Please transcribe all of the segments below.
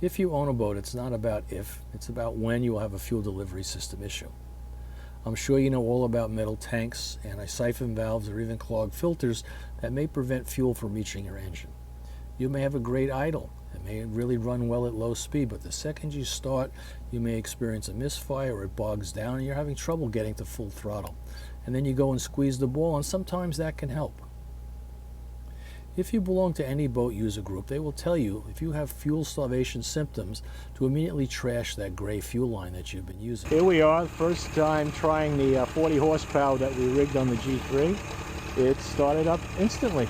If you own a boat, it's not about if, it's about when you will have a fuel delivery system issue. I'm sure you know all about metal tanks, anti-siphon valves, or even clogged filters that may prevent fuel from reaching your engine. You may have a great idle. It may really run well at low speed, but the second you start, you may experience a misfire or it bogs down and you're having trouble getting to full throttle. And then you go and squeeze the ball, and sometimes that can help. If you belong to any boat user group, they will tell you if you have fuel starvation symptoms to immediately trash that gray fuel line that you've been using. Here we are, first time trying the 40 horsepower that we rigged on the G3. It started up instantly.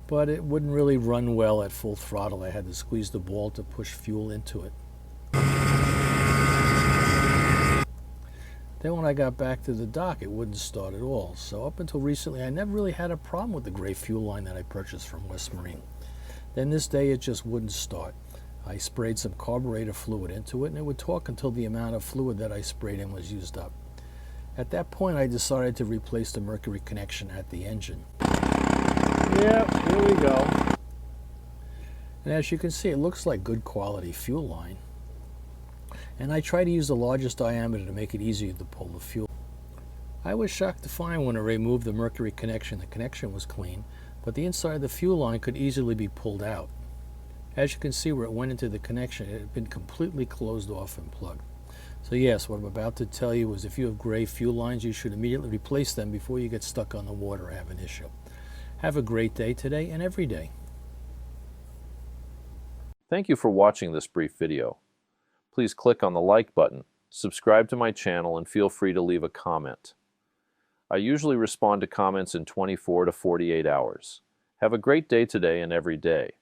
But it wouldn't really run well at full throttle. I had to squeeze the ball to push fuel into it. Then when I got back to the dock, it wouldn't start at all. So up until recently, I never really had a problem with the gray fuel line that I purchased from West Marine. Then this day, it just wouldn't start. I sprayed some carburetor fluid into it, and it would talk until the amount of fluid that I sprayed in was used up. At that point, I decided to replace the mercury connection at the engine. Yep, here we go. And as you can see, it looks like good quality fuel line. And I try to use the largest diameter to make it easier to pull the fuel. I was shocked to find when I removed the mercury connection, the connection was clean, but the inside of the fuel line could easily be pulled out. As you can see where it went into the connection, it had been completely closed off and plugged. So yes, what I'm about to tell you is if you have gray fuel lines, you should immediately replace them before you get stuck on the water or have an issue. Have a great day today and every day. Thank you for watching this brief video. Please click on the like button, subscribe to my channel, and feel free to leave a comment. I usually respond to comments in 24 to 48 hours. Have a great day today and every day.